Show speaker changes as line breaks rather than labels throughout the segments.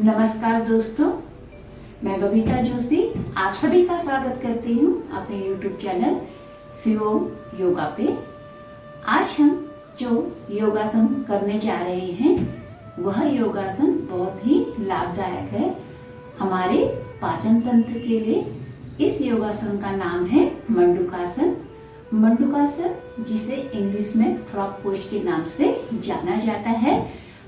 नमस्कार दोस्तों, मैं बबीता जोशी आप सभी का स्वागत करती हूँ अपने YouTube चैनल शिवोम योगा पे। आज हम जो योगासन करने जा रहे हैं वह योगासन बहुत ही लाभदायक है हमारे पाचन तंत्र के लिए। इस योगासन का नाम है मंडूकासन। मंडूकासन जिसे इंग्लिश में फ्रॉग पोज के नाम से जाना जाता है।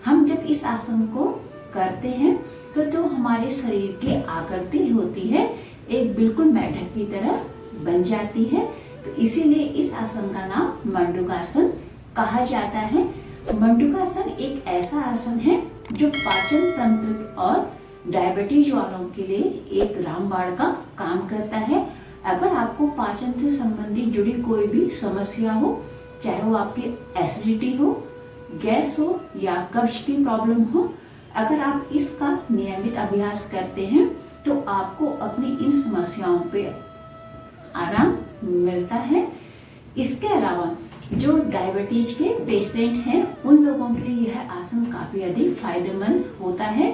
हम जब इस आसन को करते हैं तो हमारे शरीर की आकृति होती है एक बिल्कुल मेढक की तरह बन जाती है। तो इसीलिए इस आसन का नाम मंडूकासन कहा जाता है। मंडूकासन एक ऐसा आसन है जो पाचन तंत्र और डायबिटीज वालों के लिए एक रामबाण का काम करता है। अगर आपको पाचन से संबंधित जुड़ी कोई भी समस्या हो, चाहे वो आपकी एसिडिटी हो, गैस हो या कब्ज की प्रॉब्लम हो, अगर आप इसका नियमित अभ्यास करते हैं तो आपको अपनी इन समस्याओं पे आराम मिलता है। इसके अलावा जो डायबिटीज के पेशेंट हैं उन लोगों के लिए यह आसन काफी अधिक फायदेमंद होता है।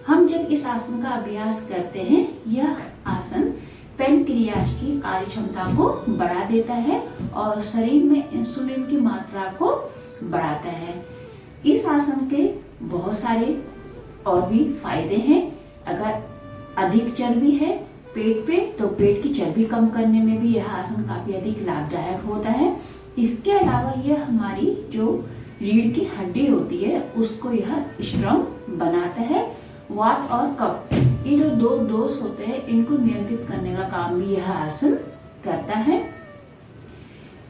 हम जब इस आसन का अभ्यास करते हैं यह आसन पैनक्रियाज की कार्य क्षमता को बढ़ा देता है और शरीर में इंसुलिन की मात्रा को बढ़ाता है। इस आसन के बहुत सारे और भी फायदे हैं। अगर अधिक चर्बी है पेट पे तो पेट की चर्बी कम करने में भी यह आसन काफी अधिक लाभदायक होता है। इसके अलावा यह हमारी जो रीढ़ की हड्डी होती है उसको यह स्ट्रॉन्ग बनाता है। वात और कफ ये जो दो दोष होते हैं इनको नियंत्रित करने का काम भी यह आसन करता है।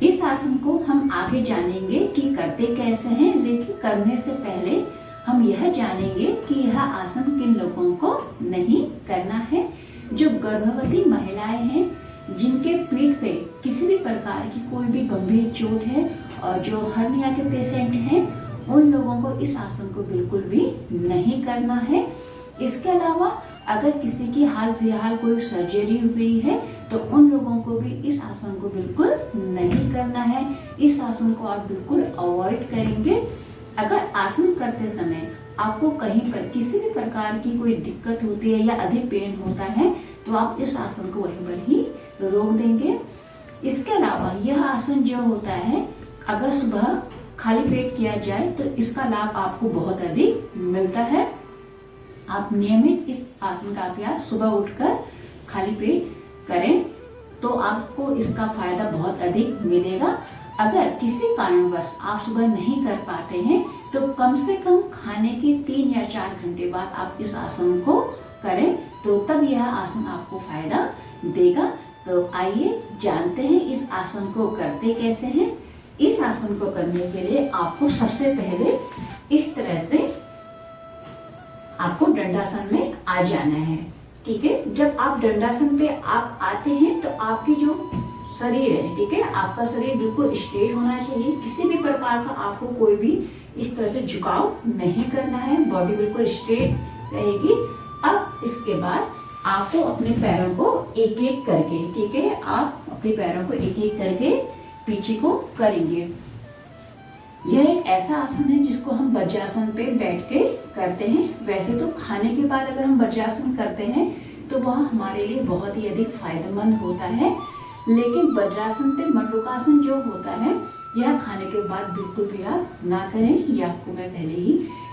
इस आसन को हम आगे जानेंगे कि करते कैसे हैं, लेकिन करने से पहले हम यह जानेंगे कि यह आसन किन लोगों को नहीं करना है। जो गर्भवती महिलाएं हैं जिनके पीठ पे किसी भी प्रकार की कोई भी गंभीर चोट है और जो हर्निया के पेशेंट हैं उन लोगों को इस आसन को बिल्कुल भी नहीं करना है। इसके अलावा अगर किसी की हाल फिलहाल कोई सर्जरी हुई है तो उन लोगों को भी इस आसन को बिल्कुल नहीं करना है। इस आसन को आप बिल्कुल अवॉइड करेंगे। अगर आसन करते समय आपको कहीं पर किसी भी प्रकार की कोई दिक्कत होती है या अधिक पेन होता है तो आप इस आसन को वहीं पर ही रोक देंगे। इसके अलावा यह आसन जो होता है अगर सुबह खाली पेट किया जाए तो इसका लाभ आपको बहुत अधिक मिलता है। आप नियमित इस आसन का अभ्यास सुबह उठकर खाली पेट करें तो आपको इसका फायदा बहुत अधिक मिलेगा। अगर किसी कारणवश आप सुबह नहीं कर पाते हैं तो कम से कम खाने के 3 या 4 घंटे बाद आप इस आसन को करें तो तब यह आसन आपको फायदा देगा। तो आइए जानते हैं इस आसन को करते कैसे हैं। इस आसन को करने के लिए आपको सबसे पहले इस तरह से आपको दंडासन में आ जाना है। ठीक है, जब आप दंडासन पे आप आते हैं तो आपकी जो शरीर है, ठीक है, आपका शरीर बिल्कुल स्ट्रेट होना चाहिए। किसी भी प्रकार का आपको कोई भी इस तरह से झुकाव नहीं करना है। बॉडी बिल्कुल स्ट्रेट रहेगी। अब इसके बाद आपको अपने पैरों को एक एक करके, ठीक है, आप अपने पैरों को एक एक करके पीछे को करेंगे। यह एक ऐसा आसन है जिसको हम वज्रासन पे बैठ के करते हैं। वैसे तो खाने के बाद अगर हम वज्रासन करते हैं तो वह हमारे लिए बहुत ही अधिक फायदेमंद होता है, लेकिन वज्रासन पे मंडूकासन जो होता है यह खाने के बाद बिल्कुल भी आप ना करें। ये आपको मैं पहले ही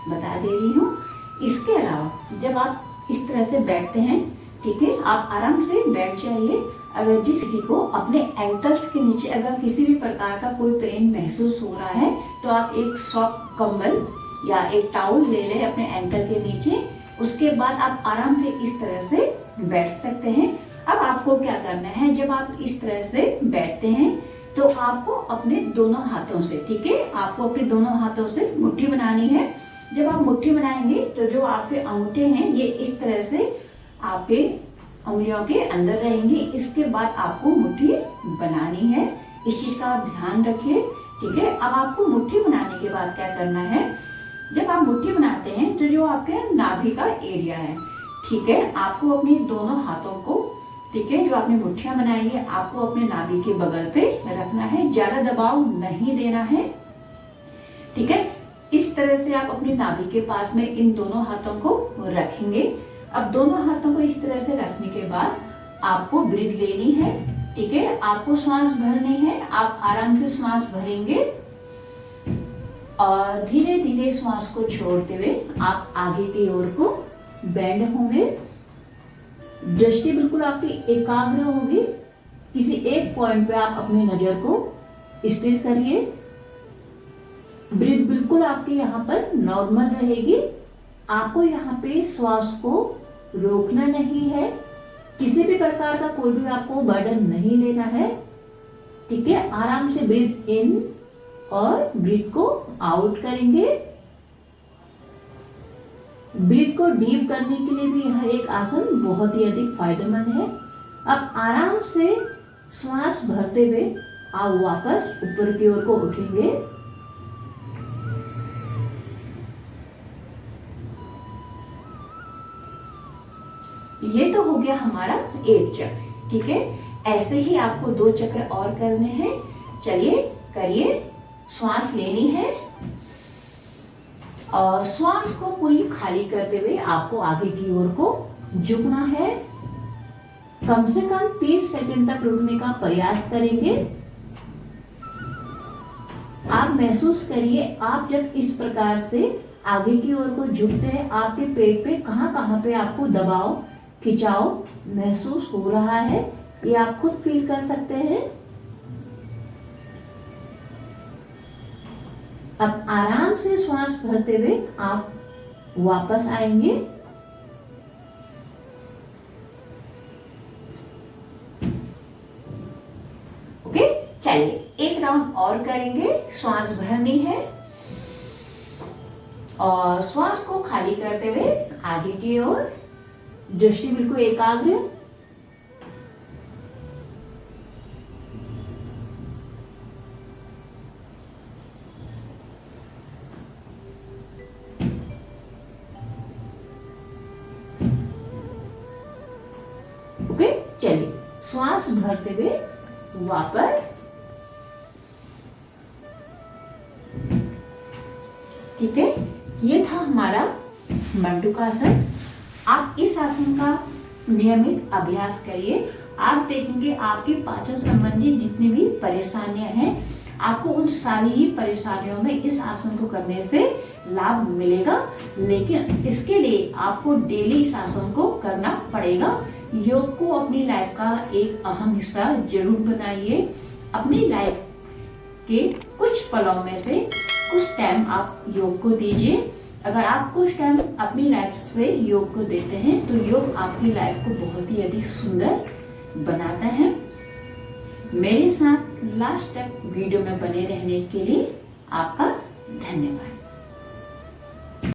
बता दे रही हूँ। इसके अलावा जब आप इस तरह से बैठते हैं, ठीक है, आप आराम से बैठ जाइए। अगर जिस किसी को अपने एंकल्स के नीचे अगर किसी भी प्रकार का कोई पेन महसूस हो रहा है तो आप एक सॉफ्ट कंबल या एक टाउल ले लें अपने एंकल के नीचे। उसके बाद आप आराम से इस तरह से बैठ सकते हैं। अब आपको क्या करना है, जब आप इस तरह से बैठते हैं तो आपको अपने दोनों हाथों से, ठीक है, आपको अपने दोनों हाथों से मुट्ठी बनानी है। जब आप मुट्ठी बनाएंगे तो जो आपके अंगूठे हैं ये इस तरह से आपके उंगलियों के अंदर रहेंगी। इसके बाद आपको मुट्ठी बनानी है। इस चीज का आप ध्यान रखिए। ठीक है, अब आपको मुट्ठी बनाने के बाद क्या करना है, जब आप मुट्ठी बनाते हैं तो जो आपके नाभि का एरिया है, ठीक है, आपको अपने दोनों हाथों को, ठीक है, जो आपने मुट्ठियां बनाई है आपको अपने नाभि के बगल पे रखना है। ज्यादा दबाव नहीं देना है। ठीक है, इस तरह तरह से आप अपनी नाभि के पास में इन दोनों हाथों को रखेंगे। अब दोनों हाथों को इस तरह से रखने के बाद आपको ब्रीथ लेनी है, ठीक है। आपको श्वास भरनी है, आप आराम से श्वास भरेंगे और धीरे धीरे श्वास को छोड़ते हुए आप आगे की ओर को बेंड होंगे। दृष्टि बिल्कुल आपकी एकाग्र होगी। किसी एक पॉइंट पे आप अपनी नजर को स्थिर करिए। ब्रीथ बिल्कुल आपके यहाँ पर नॉर्मल रहेगी। आपको यहाँ पे श्वास को रोकना नहीं है, किसी भी प्रकार का कोई भी आपको बर्डन नहीं लेना है, ठीक है। आराम से ब्रीथ इन और ब्रीथ को आउट करेंगे। ब्रीथ को डीप करने के लिए भी यह एक आसन बहुत ही अधिक फायदेमंद है। अब आराम से श्वास भरते हुए आप वापस ऊपर की ओर को उठेंगे। ये तो हो गया हमारा एक चक्र, ठीक है। ऐसे ही आपको 2 चक्र और करने हैं। चलिए करिए। श्वास लेनी है और श्वास को पूरी खाली करते हुए आपको आगे की ओर को झुकना है। कम से कम 30 सेकंड तक रुकने का प्रयास करेंगे। आप महसूस करिए, आप जब इस प्रकार से आगे की ओर को झुकते हैं, आपके पेट पे कहां पे आपको दबाव, खिंचाव महसूस हो रहा है, ये आप खुद फील कर सकते हैं। अब आराम से श्वास भरते हुए आप वापस आएंगे। ओके, चलिए एक राउंड और करेंगे। श्वास भरनी है और श्वास को खाली करते हुए आगे की ओर, दृष्टि बिल्कुल एकाग्र। ओके, चलिए श्वास भरते हुए वापस, ठीक है। ये था हमारा मंडूकासन। आप इस आसन का नियमित अभ्यास करिए। आप देखेंगे आपकी पाचन संबंधी जितनी भी परेशानियां हैं, आपको उन सारी ही परेशानियों में इस आसन को करने से लाभ मिलेगा। लेकिन इसके लिए आपको डेली इस आसन को करना पड़ेगा। योग को अपनी लाइफ का एक अहम हिस्सा जरूर बनाइए। अपनी लाइफ के कुछ पलों में से कुछ टाइम आप योग को दीजिए। अगर आप कुछ टाइम अपनी लाइफ से योग को देते हैं तो योग आपकी लाइफ को बहुत ही अधिक सुंदर बनाता है। मेरे साथ लास्ट तक वीडियो में बने रहने के लिए आपका धन्यवाद।